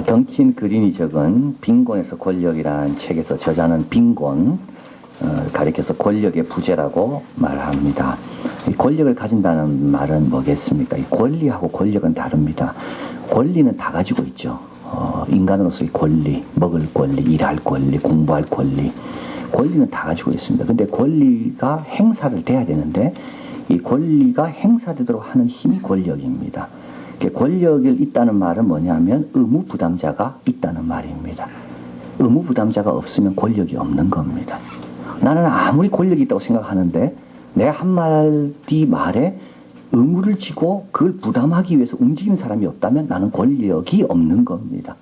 덩킨 그린이 적은 빈곤에서 권력이라는 책에서 저자는 빈곤 가리켜서 권력의 부재라고 말합니다. 이 권력을 가진다는 말은 뭐겠습니까? 이 권리하고 권력은 다릅니다. 권리는 다 가지고 있죠. 인간으로서의 권리, 먹을 권리, 일할 권리, 공부할 권리, 권리는 다 가지고 있습니다. 근데 권리가 행사를 돼야 되는데 이 권리가 행사되도록 하는 힘이 권력입니다. 권력이 있다는 말은 뭐냐면 의무 부담자가 있다는 말입니다. 의무 부담자가 없으면 권력이 없는 겁니다. 나는 아무리 권력이 있다고 생각하는데 내 한마디 말에 의무를 지고 그걸 부담하기 위해서 움직이는 사람이 없다면 나는 권력이 없는 겁니다.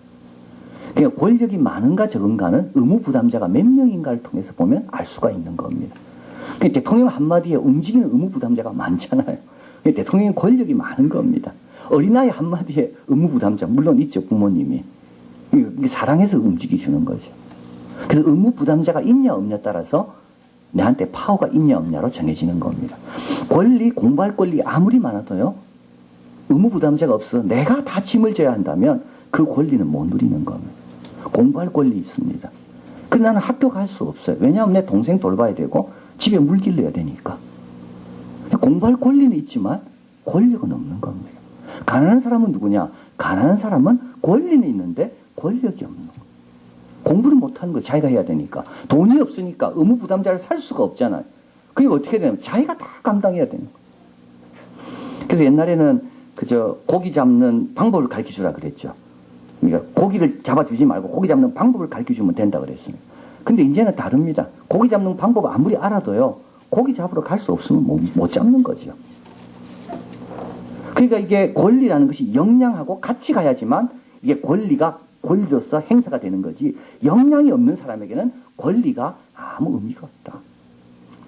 그러니까 권력이 많은가 적은가는 의무 부담자가 몇 명인가를 통해서 보면 알 수가 있는 겁니다. 그러니까 대통령 한마디에 움직이는 의무 부담자가 많잖아요. 그러니까 대통령의 권력이 많은 겁니다. 어린아이 한마디에 의무 부담자 물론 있죠. 부모님이. 이게 사랑해서 움직이시는 거죠. 그래서 의무 부담자가 있냐 없냐에 따라서 내한테 파워가 있냐 없냐로 정해지는 겁니다. 권리, 공부할 권리 아무리 많아도요. 의무 부담자가 없어 내가 다 짐을 져야 한다면 그 권리는 못 누리는 겁니다. 공부할 권리 있습니다. 근데 나는 학교 갈 수 없어요. 왜냐하면 내 동생 돌봐야 되고 집에 물 길러야 되니까. 공부할 권리는 있지만 권력은 없는 겁니다. 가난한 사람은 누구냐? 가난한 사람은 권리는 있는데 권력이 없는 거예요. 공부를 못하는 거예요. 자기가 해야 되니까. 돈이 없으니까 의무 부담자를 살 수가 없잖아요. 그게 어떻게 되냐면 자기가 다 감당해야 되는 거예요. 그래서 옛날에는 그저 고기 잡는 방법을 가르쳐주라 그랬죠. 그러니까 고기를 잡아주지 말고 고기 잡는 방법을 가르쳐주면 된다 그랬습니다. 근데 이제는 다릅니다. 고기 잡는 방법 아무리 알아도요. 고기 잡으러 갈 수 없으면 못 잡는 거죠. 그러니까 이게 권리라는 것이 역량하고 같이 가야지만 이게 권리가 권리로서 행사가 되는 거지 역량이 없는 사람에게는 권리가 아무 의미가 없다.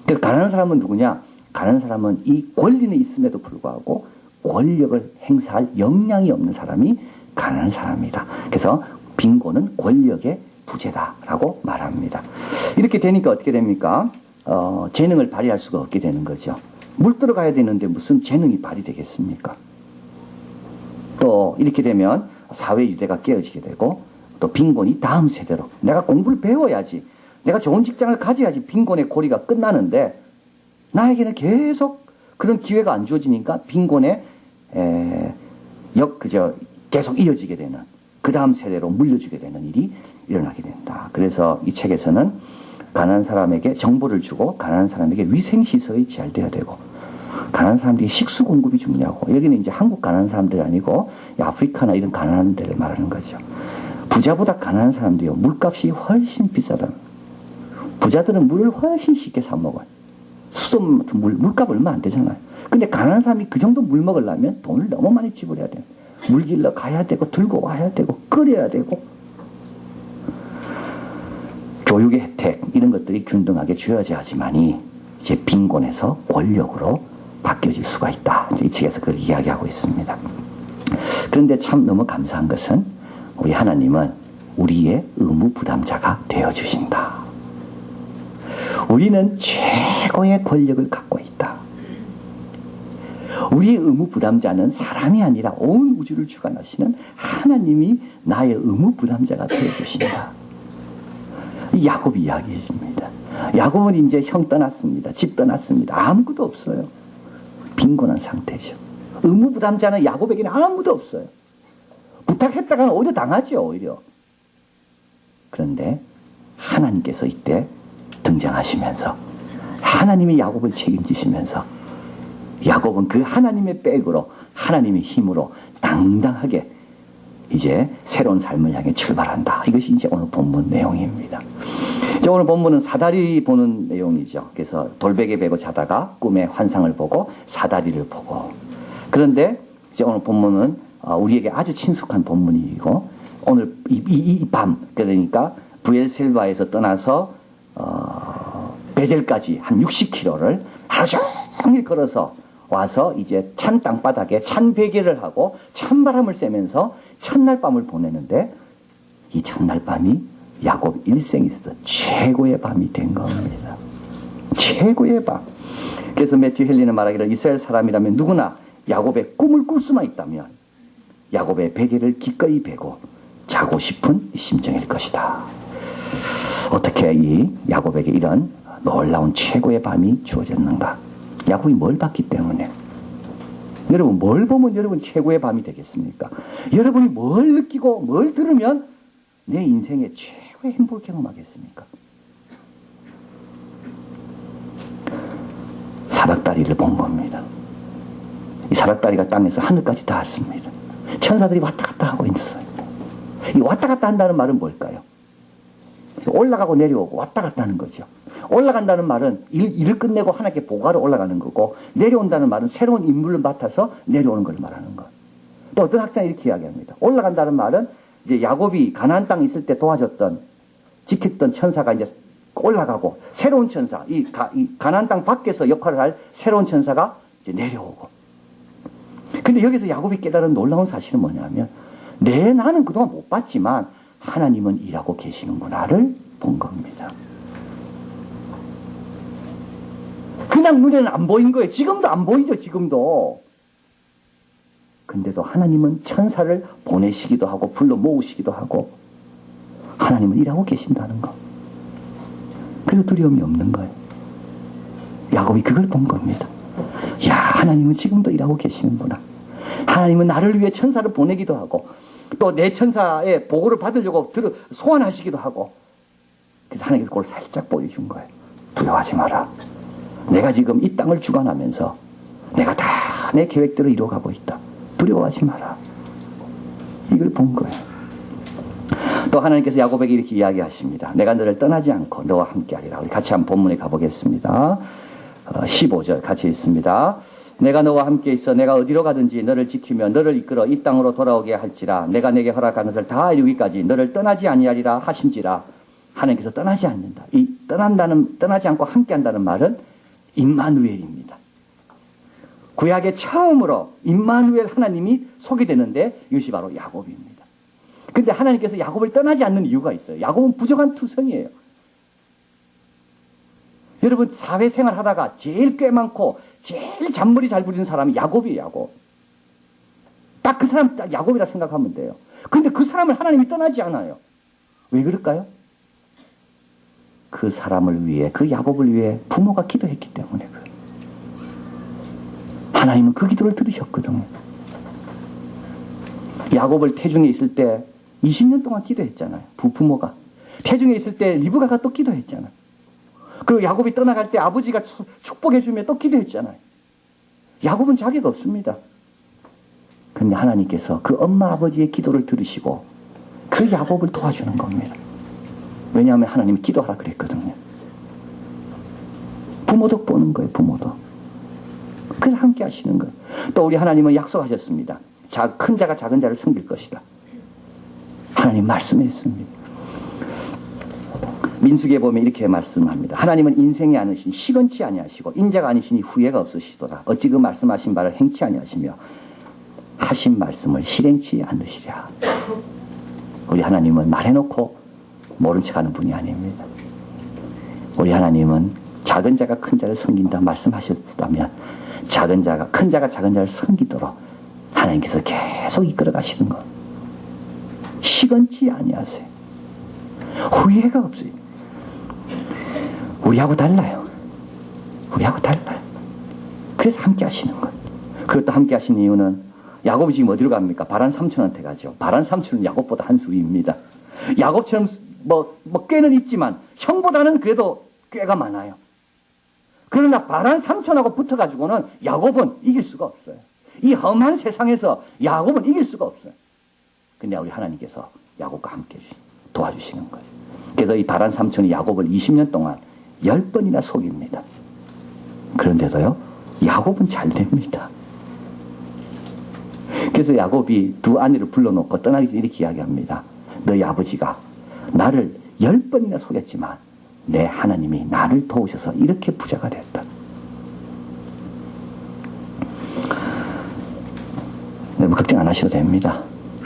그래서 가난한 사람은 누구냐? 가난한 사람은 이 권리는 있음에도 불구하고 권력을 행사할 역량이 없는 사람이 가난한 사람이다. 그래서 빈곤은 권력의 부재다라고 말합니다. 이렇게 되니까 어떻게 됩니까? 재능을 발휘할 수가 없게 되는 거죠. 물 들어가야 되는데 무슨 재능이 발휘되겠습니까? 또 이렇게 되면 사회 유대가 깨어지게 되고 또 빈곤이 다음 세대로 내가 공부를 배워야지 내가 좋은 직장을 가져야지 빈곤의 고리가 끝나는데 나에게는 계속 그런 기회가 안 주어지니까 빈곤의 계속 이어지게 되는 그 다음 세대로 물려주게 되는 일이 일어나게 된다. 그래서 이 책에서는 가난한 사람에게 정보를 주고 가난한 사람에게 위생시설이 잘 돼야 되고 가난한 사람들이 식수 공급이 중요하고 여기는 이제 한국 가난한 사람들이 아니고 아프리카나 이런 가난한 데를 말하는 거죠. 부자보다 가난한 사람들이요. 물값이 훨씬 비싸다. 부자들은 물을 훨씬 쉽게 사 먹어요. 수돗 물값 얼마 안 되잖아요. 근데 가난한 사람이 그 정도 물 먹으려면 돈을 너무 많이 지불해야 돼요. 물 길러 가야 되고 들고 와야 되고 끓여야 되고 교육의 혜택 이런 것들이 균등하게 주어져야지만이 이제 빈곤에서 권력으로 바뀌어질 수가 있다. 이 책에서 그걸 이야기하고 있습니다. 그런데 참 너무 감사한 것은 우리 하나님은 우리의 의무 부담자가 되어주신다. 우리는 최고의 권력을 갖고 있다. 우리의 의무 부담자는 사람이 아니라 온 우주를 주관하시는 하나님이 나의 의무 부담자가 되어주신다. 이 야곱 이야기입니다. 야곱은 이제 형 떠났습니다. 집 떠났습니다. 아무것도 없어요. 빈곤한 상태죠. 의무 부담자는 야곱에게는 아무도 없어요. 부탁했다가는 오히려 당하죠. 오히려. 그런데 하나님께서 이때 등장하시면서 하나님이 야곱을 책임지시면서 야곱은 그 하나님의 백으로 하나님의 힘으로 당당하게 이제 새로운 삶을 향해 출발한다. 이것이 이제 오늘 본문 내용입니다. 이제 오늘 본문은 사다리 보는 내용이죠. 그래서 돌베개 베고 자다가 꿈에 환상을 보고 사다리를 보고 그런데 이제 오늘 본문은 우리에게 아주 친숙한 본문이고 오늘 이 밤 그러니까 브엘셀바에서 떠나서 베델까지 한 60km를 하루 종일 걸어서 와서 이제 찬 땅바닥에 찬 베개를 하고 찬바람을 쐬면서 첫날 밤을 보내는데 이 첫날 밤이 야곱 일생에 있어서 최고의 밤이 된 겁니다. 최고의 밤. 그래서 매튜 헨리는 말하기를 이스라엘 사람이라면 누구나 야곱의 꿈을 꿀 수만 있다면 야곱의 베개를 기꺼이 베고 자고 싶은 심정일 것이다. 어떻게 이 야곱에게 이런 놀라운 최고의 밤이 주어졌는가? 야곱이 뭘 봤기 때문에? 여러분 뭘 보면 여러분 최고의 밤이 되겠습니까? 여러분이 뭘 느끼고 뭘 들으면 내 인생의 최고의 행복을 경험하겠습니까? 사닥다리를 본 겁니다. 이 사닥다리가 땅에서 하늘까지 닿았습니다. 천사들이 왔다 갔다 하고 있어요. 이 왔다 갔다 한다는 말은 뭘까요? 올라가고 내려오고 왔다 갔다 하는 거죠. 올라간다는 말은 일을 끝내고 하나님께 보고하러 올라가는 거고, 내려온다는 말은 새로운 임무를 맡아서 내려오는 걸 말하는 것. 또 어떤 학자는 이렇게 이야기합니다. 올라간다는 말은 이제 야곱이 가나안 땅에 있을 때 도와줬던, 지켰던 천사가 이제 올라가고, 새로운 천사, 이 가나안 땅 밖에서 역할을 할 새로운 천사가 이제 내려오고. 근데 여기서 야곱이 깨달은 놀라운 사실은 뭐냐면, 나는 그동안 못 봤지만 하나님은 일하고 계시는구나를 본 겁니다. 그냥 눈에는 안 보인 거예요. 지금도 안 보이죠, 지금도. 근데도 하나님은 천사를 보내시기도 하고 불러 모으시기도 하고 하나님은 일하고 계신다는 거. 그래서 두려움이 없는 거예요. 야곱이 그걸 본 겁니다. 야, 하나님은 지금도 일하고 계시는구나. 하나님은 나를 위해 천사를 보내기도 하고 또 내 천사의 보고를 받으려고 소환하시기도 하고. 그래서 하나님께서 그걸 살짝 보여준 거예요. 두려워하지 마라. 내가 지금 이 땅을 주관하면서 내가 다 내 계획대로 이루어가고 있다. 두려워하지 마라. 이걸 본 거예요. 또 하나님께서 야곱에게 이렇게 이야기하십니다. 내가 너를 떠나지 않고 너와 함께하리라. 우리 같이 한번 본문에 가보겠습니다. 15절 같이 있습니다. 내가 너와 함께 있어 내가 어디로 가든지 너를 지키며 너를 이끌어 이 땅으로 돌아오게 할지라. 내가 내게 허락한 것을 다 이루기까지 너를 떠나지 아니하리라 하신지라. 하나님께서 떠나지 않는다. 이 떠나지 않고 함께한다는 말은 임마누엘입니다. 구약의 처음으로 임마누엘 하나님이 소개되는데 이것이 바로 야곱입니다. 근데 하나님께서 야곱을 떠나지 않는 이유가 있어요. 야곱은 부정한 투성이에요. 여러분 사회생활 하다가 제일 꽤 많고 제일 잔머리 잘 부리는 사람이 야곱이에요. 야곱. 딱 그 사람 딱 야곱이라 생각하면 돼요. 근데 그 사람을 하나님이 떠나지 않아요. 왜 그럴까요? 그 사람을 위해, 그 야곱을 위해 부모가 기도했기 때문에 그래요. 하나님은 그 기도를 들으셨거든요. 야곱을 태중에 있을 때 20년 동안 기도했잖아요. 부모가. 태중에 있을 때 리브가가 또 기도했잖아요. 그리고 야곱이 떠나갈 때 아버지가 축복해주며 또 기도했잖아요. 야곱은 자격 없습니다. 근데 하나님께서 그 엄마 아버지의 기도를 들으시고 그 야곱을 도와주는 겁니다. 왜냐하면 하나님이 기도하라 그랬거든요. 부모도 보는 거예요. 부모도. 그래서 함께 하시는 거예요. 또 우리 하나님은 약속하셨습니다. 큰 자가 작은 자를 섬길 것이다. 하나님 말씀했습니다. 민수기에 보면 이렇게 말씀합니다. 하나님은 인생이 아니시니 시건치 아니하시고 인자가 아니시니 후회가 없으시도다. 어찌 그 말씀하신 바를 행치 아니하시며 하신 말씀을 실행치 않으시랴. 우리 하나님은 말해놓고 모른 척하는 분이 아닙니다. 우리 하나님은 작은 자가 큰 자를 섬긴다 말씀하셨다면 작은 자가 큰 자가 작은 자를 섬기도록 하나님께서 계속 이끌어 가시는 것. 시건치 아니하세요. 후회가 없어요. 우리하고 달라요. 우리하고 달라요. 그래서 함께 하시는 것. 그것도 함께 하시는 이유는 야곱이 지금 어디로 갑니까? 바란 삼촌한테 가죠. 바란 삼촌은 야곱보다 한 수 위입니다. 야곱처럼 꾀는 있지만 형보다는 그래도 꾀가 많아요. 그러나 바란 삼촌하고 붙어가지고는 야곱은 이길 수가 없어요. 이 험한 세상에서 야곱은 이길 수가 없어요. 근데 우리 하나님께서 야곱과 함께 도와주시는 거예요. 그래서 이 바란 삼촌이 야곱을 20년 동안 10번이나 속입니다. 그런데도요, 야곱은 잘 됩니다. 그래서 야곱이 두 아내를 불러놓고 떠나기 전에 이렇게 이야기합니다. 너희 아버지가 나를 10번이나 속였지만 내 하나님이 나를 도우셔서 이렇게 부자가 됐다. 네, 뭐 걱정 안 하셔도 됩니다.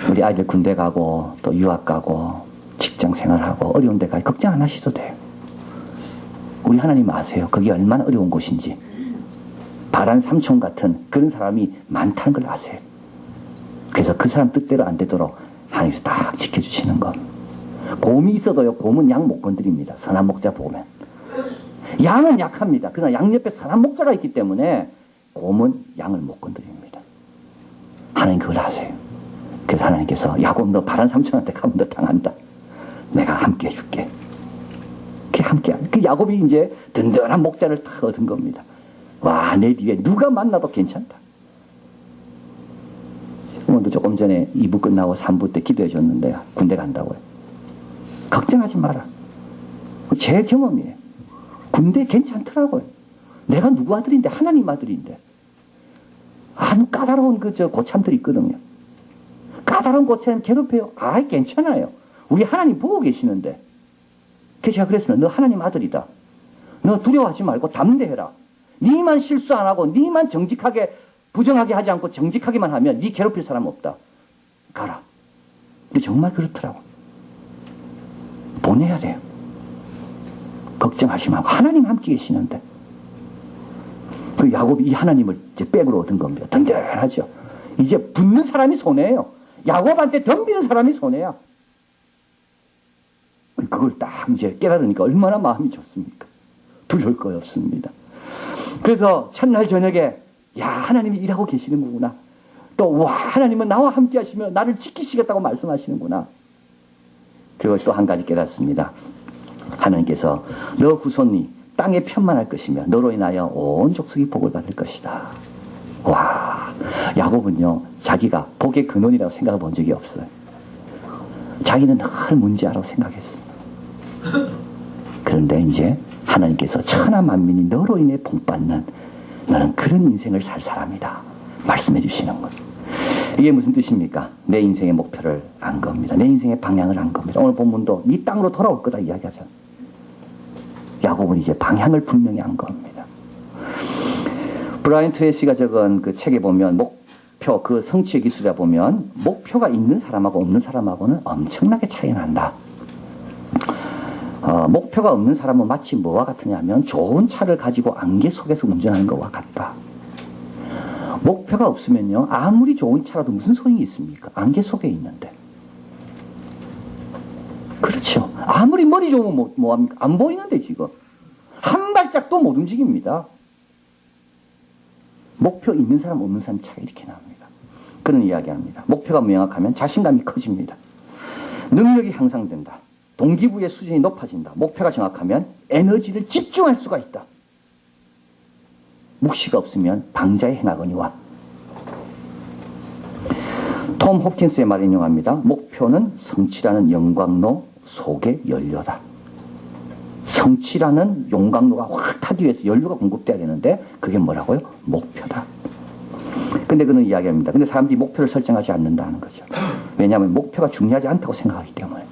우리 아이들 군대 가고 또 유학 가고 직장 생활하고 어려운 데 가고 걱정 안 하셔도 돼요. 우리 하나님 아세요. 그게 얼마나 어려운 곳인지. 바란 삼촌 같은 그런 사람이 많다는 걸 아세요. 그래서 그 사람 뜻대로 안 되도록 하나님께서 딱 지켜주시는 것. 곰이 있어도요, 곰은 양 못 건드립니다. 선한 목자 보면. 양은 약합니다. 그러나 양 옆에 선한 목자가 있기 때문에 곰은 양을 못 건드립니다. 하나님 그걸 아세요. 그래서 하나님께서 야곱 너 바란 삼촌한테 가면 너 당한다. 내가 함께 해줄게. 그 야곱이 이제 든든한 목자를 다 얻은 겁니다. 와, 내 뒤에 누가 만나도 괜찮다. 오늘도 조금 전에 2부 끝나고 3부 때 기도해 줬는데 군대 간다고요. 걱정하지 마라. 제 경험이에요. 군대 괜찮더라고요. 내가 누구 아들인데, 하나님 아들인데. 아주 까다로운 고참들이 있거든요. 까다로운 고참 괴롭혀요. 아이, 괜찮아요. 우리 하나님 보고 계시는데. 그래서 제가 그랬어요. 너 하나님 아들이다. 너 두려워하지 말고 담대해라. 니만 실수 안 하고, 니만 정직하게, 부정하게 하지 않고 정직하게만 하면 니 괴롭힐 사람 없다. 가라. 근데 정말 그렇더라고. 보내야 돼요. 걱정하지 말고 하나님 함께 계시는데. 그 야곱이 이 하나님을 이제 백으로 얻은 겁니다. 든든하죠. 이제 붙는 사람이 손해예요. 야곱한테 덤비는 사람이 손해야. 그걸 딱 이제 깨달으니까 얼마나 마음이 좋습니까? 두려울 거 없습니다. 그래서 첫날 저녁에 야, 하나님이 일하고 계시는 거구나. 또 와, 하나님은 나와 함께 하시며 나를 지키시겠다고 말씀하시는구나. 그리고 또 한 가지 깨닫습니다. 하나님께서 너 후손이 땅에 편만할 것이며 너로 인하여 온 족속이 복을 받을 것이다. 와, 야곱은요 자기가 복의 근원이라고 생각해 본 적이 없어요. 자기는 늘 문제라고 생각했어요. 그런데 이제 하나님께서 천하 만민이 너로 인해 복받는 너는 그런 인생을 살 사람이다 말씀해 주시는 것. 이게 무슨 뜻입니까? 내 인생의 목표를 안 겁니다. 내 인생의 방향을 안 겁니다. 오늘 본문도 네 땅으로 돌아올 거다 이야기하잖아. 야곱은 이제 방향을 분명히 안 겁니다. 브라이언 트레이시가 적은 그 책에 보면 목표, 그 성취의 기술에 보면 목표가 있는 사람하고 없는 사람하고는 엄청나게 차이 난다. 목표가 없는 사람은 마치 뭐와 같으냐면 좋은 차를 가지고 안개 속에서 운전하는 것과 같다. 목표가 없으면요 아무리 좋은 차라도 무슨 소용이 있습니까? 안개 속에 있는데. 그렇죠. 아무리 머리 좋으면 뭐합니까? 안 보이는데 지금 한 발짝도 못 움직입니다. 목표 있는 사람 없는 사람 차이 이렇게 납니다. 그런 이야기합니다. 목표가 명확하면 자신감이 커집니다. 능력이 향상된다. 동기부여 수준이 높아진다. 목표가 정확하면 에너지를 집중할 수가 있다. 묵시가 없으면 방자에 행하거니와. 톰 홉킨스의 말을 인용합니다. 목표는 성취라는 영광로 속의 연료다. 성취라는 용광로가 확 타기 위해서 연료가 공급돼야 되는데 그게 뭐라고요? 목표다. 근데 그는 이야기합니다. 근데 사람들이 목표를 설정하지 않는다는 거죠. 왜냐하면 목표가 중요하지 않다고 생각하기 때문에.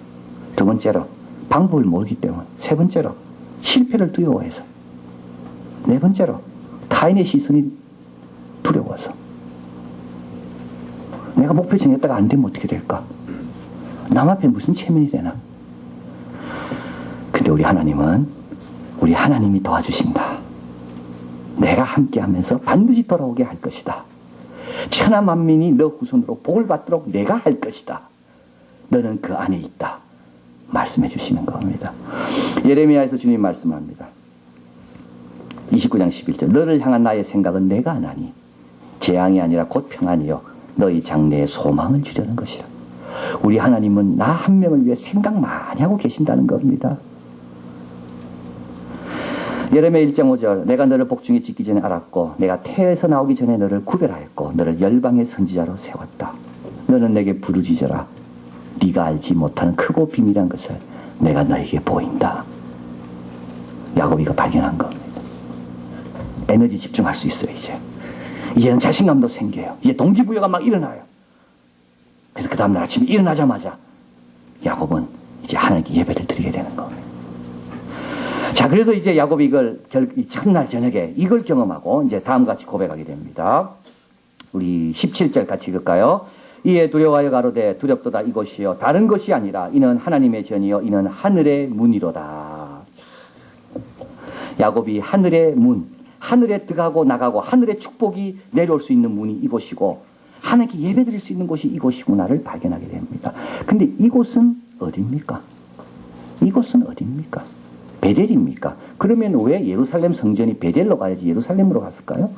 두 번째로 방법을 모르기 때문에. 세 번째로 실패를 두려워해서. 네 번째로 타인의 시선이 두려워서. 내가 목표 정했다가 안 되면 어떻게 될까? 남 앞에 무슨 체면이 되나? 근데 우리 하나님은 우리 하나님이 도와주신다. 내가 함께하면서 반드시 돌아오게 할 것이다. 천하 만민이 너 후손으로 복을 받도록 내가 할 것이다. 너는 그 안에 있다. 말씀해 주시는 겁니다. 예레미야에서 주님 말씀합니다. 29장 11절 너를 향한 나의 생각은 내가 하나니 재앙이 아니라 곧 평안이요 너희 장래에 소망을 주려는 것이라. 우리 하나님은 나 한 명을 위해 생각 많이 하고 계신다는 겁니다. 예레미야 1장 5절 내가 너를 복중에 짓기 전에 알았고 내가 태에서 나오기 전에 너를 구별하였고 너를 열방의 선지자로 세웠다. 너는 내게 부르짖어라. 네가 알지 못하는 크고 비밀한 것을 내가 너에게 보인다. 야곱이가 발견한 겁니다. 에너지 집중할 수 있어요. 이제는 자신감도 생겨요. 이제 동기부여가 막 일어나요. 그래서 그 다음날 아침에 일어나자마자 야곱은 이제 하나님께 예배를 드리게 되는 겁니다. 자, 그래서 이제 야곱이 이걸 첫날 저녁에 이걸 경험하고 이제 다음과 같이 고백하게 됩니다. 우리 17절 같이 읽을까요? 이에 두려워하여 가로되 두렵도다 이것이요 다른 것이 아니라 이는 하나님의 전이요 이는 하늘의 문이로다. 야곱이 하늘의 문, 하늘에 들어가고 나가고 하늘의 축복이 내려올 수 있는 문이 이곳이고 하나님께 예배드릴 수 있는 곳이 이곳이구나를 발견하게 됩니다. 근데 이곳은 어디입니까? 이곳은 어디입니까? 베델입니까? 그러면 왜 예루살렘 성전이 베델로 가야지 예루살렘으로 갔을까요?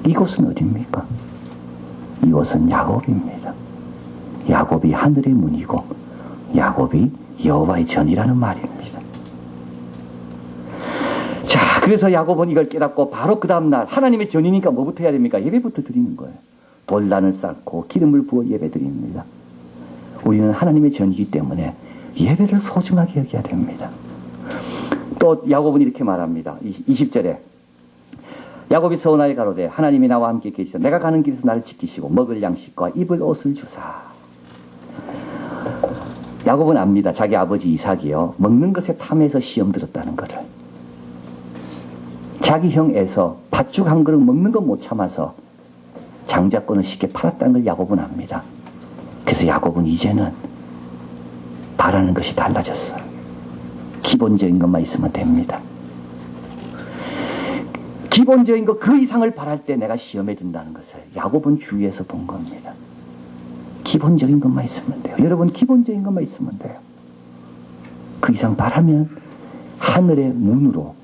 이곳은 어디입니까? 이곳은 야곱입니다. 야곱이 하늘의 문이고 야곱이 여호와의 전이라는 말입니다. 자, 그래서 야곱은 이걸 깨닫고 바로 그 다음날 하나님의 전이니까 뭐부터 해야 됩니까? 예배부터 드리는 거예요. 돌단을 쌓고 기름을 부어 예배 드립니다. 우리는 하나님의 전이기 때문에 예배를 소중하게 여겨야 됩니다. 또 야곱은 이렇게 말합니다. 20절에 야곱이 서원하여 가로되 하나님이 나와 함께 계시사 내가 가는 길에서 나를 지키시고 먹을 양식과 입을 옷을 주사. 야곱은 압니다. 자기 아버지 이삭이요 먹는 것에 탐해서 시험 들었다는 것을. 자기 형 에서 팥죽 한 그릇 먹는 거 못 참아서 장자권을 쉽게 팔았다는 걸 야곱은 압니다. 그래서 야곱은 이제는 바라는 것이 달라졌어요. 기본적인 것만 있으면 됩니다. 기본적인 것 그 이상을 바랄 때 내가 시험에 든다는 것을 야곱은 주위에서 본 겁니다. 기본적인 것만 있으면 돼요. 여러분 기본적인 것만 있으면 돼요. 그 이상 바라면 하늘의 문으로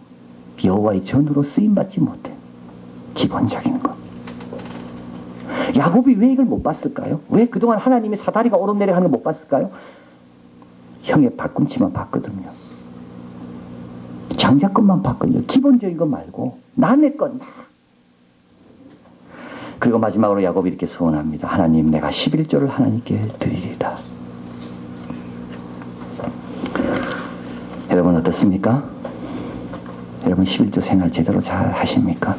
여호와의 전으로 쓰임받지 못해. 기본적인 것. 야곱이 왜 이걸 못 봤을까요? 왜 그동안 하나님의 사다리가 오르내려가는 걸 못 봤을까요? 형의 발꿈치만 봤거든요. 장자권만 봤거든요. 기본적인 것 말고 남의 것 막. 그리고 마지막으로 야곱이 이렇게 소원합니다. 하나님 내가 11조를 하나님께 드리리다. 여러분 어떻습니까? 여러분 11조 생활 제대로 잘 하십니까?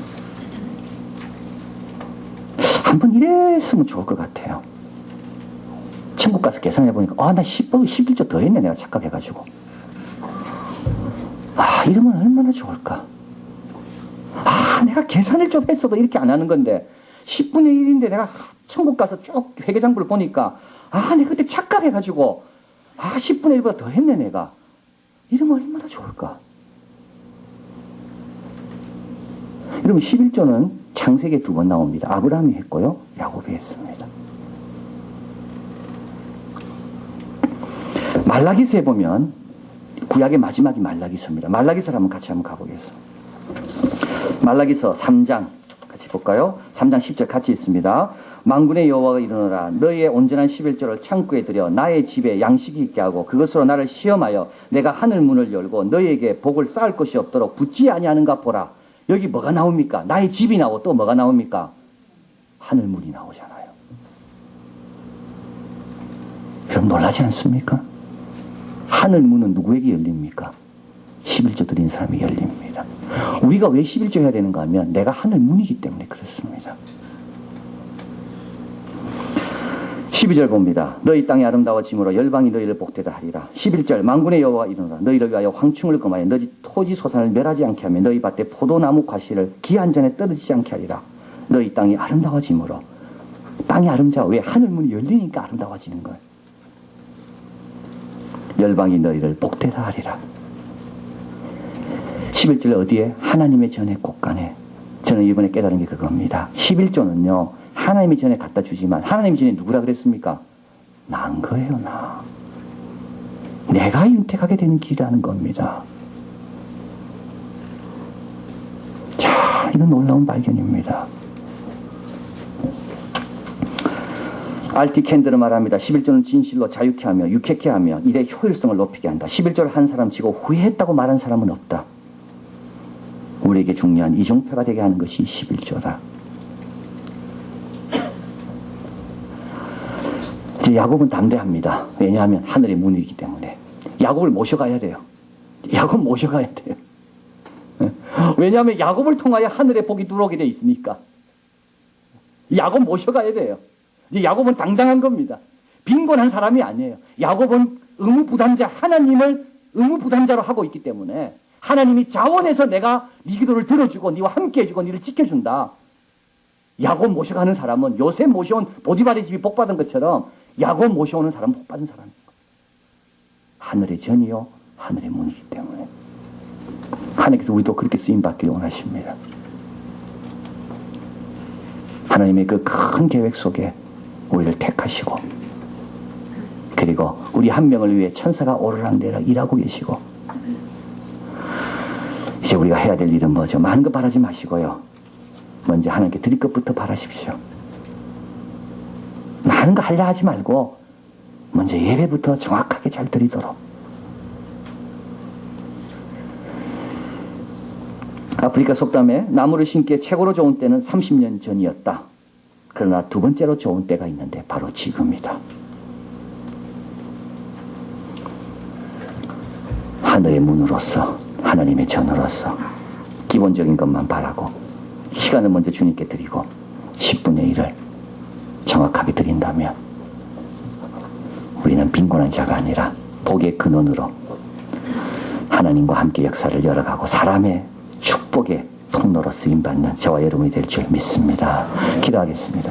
한번 이랬으면 좋을 것 같아요. 천국 가서 계산해보니까 나 11조 더 했네 내가 착각해가지고. 이러면 얼마나 좋을까. 내가 계산을 좀 했어도 이렇게 안 하는 건데 10분의 1인데 내가 천국 가서 쭉 회계장부를 보니까 내가 그때 착각해가지고 10분의 1보다 더 했네 내가. 이러면 얼마나 좋을까. 여러분 11조는 창세기에 2번 나옵니다. 아브라함이 했고요 야곱이 했습니다. 말라기서에 보면 구약의 마지막이 말라기서입니다. 말라기서를 같이 한번 가보겠습니다. 말라기서 3장 같이 볼까요? 3장 10절 같이 있습니다. 만군의 여호와가 이르노라 너희의 온전한 11조를 창고에 들여 나의 집에 양식이 있게 하고 그것으로 나를 시험하여 내가 하늘 문을 열고 너희에게 복을 쌓을 것이 없도록 붙지 아니하는가 보라. 여기 뭐가 나옵니까? 나의 집이 나오고 또 뭐가 나옵니까? 하늘 문이 나오잖아요. 그럼 놀라지 않습니까? 하늘 문은 누구에게 열립니까? 11조 드린 사람이 열립니다. 우리가 왜 11조 해야 되는가 하면 내가 하늘 문이기 때문에 그렇습니다. 12절 봅니다. 너희 땅이 아름다워짐으로 열방이 너희를 복되다 하리라. 11절 만군의 여호와가 이르노라 너희를 위하여 황충을 금하여 너희 토지 소산을 멸하지 않게 하며 너희 밭에 포도나무 과실을 기한 전에 떨어지지 않게 하리라. 너희 땅이 아름다워짐으로. 땅이 아름다워. 왜? 하늘 문이 열리니까 아름다워지는 거예요. 열방이 너희를 복되다 하리라. 11절 어디에? 하나님의 전에 곳간에. 저는 이번에 깨달은 게 그겁니다. 11조는요 하나님의 전에 갖다 주지만 하나님의 전에 누구라 그랬습니까? 난 거예요. 나. 내가 윤택하게 되는 길이라는 겁니다. 자, 이건 놀라운 발견입니다. R.T. 캔들은 말합니다. 11조는 진실로 자유케 하며 유쾌케 하며 일의 효율성을 높이게 한다. 11조를 한 사람 치고 후회했다고 말한 사람은 없다. 우리에게 중요한 이종표가 되게 하는 것이 11조다. 야곱은 담대합니다. 왜냐하면 하늘의 문이기 때문에. 야곱을 모셔가야 돼요. 야곱 모셔가야 돼요. 왜냐하면 야곱을 통하여 하늘의 복이 들어오게 돼 있으니까. 야곱 모셔가야 돼요. 야곱은 당당한 겁니다. 빈곤한 사람이 아니에요. 야곱은 의무부담자, 하나님을 의무부담자로 하고 있기 때문에 하나님이 자원해서 내가 네 기도를 들어주고 네와 함께 해주고 네를 지켜준다. 야곱 모셔가는 사람은 요셉 모셔온 보디발의 집이 복받은 것처럼 야곱 모셔오는 사람은 복받은 사람입니다. 하늘의 전이요 하늘의 문이기 때문에 하나님께서 우리도 그렇게 쓰임받기를 원하십니다. 하나님의 그 큰 계획 속에 우리를 택하시고, 그리고 우리 한 명을 위해 천사가 오르락내리락 일하고 계시고, 이제 우리가 해야 될 일은 뭐죠? 많은 거 바라지 마시고요, 먼저 하나님께 드릴 것부터 바라십시오. 많은 거 하려 하지 말고 먼저 예배부터 정확하게 잘 드리도록. 아프리카 속담에 나무를 심기에 최고로 좋은 때는 30년 전이었다. 그러나 두 번째로 좋은 때가 있는데 바로 지금이다. 하늘의 문으로서, 하나님의 전으로서 기본적인 것만 바라고 시간을 먼저 주님께 드리고 10분의 1을 정확하게 드린다면 우리는 빈곤한 자가 아니라 복의 근원으로 하나님과 함께 역사를 열어가고 사람의 축복의 통로로 쓰임받는 저와 여러분이 될 줄 믿습니다. 기도하겠습니다.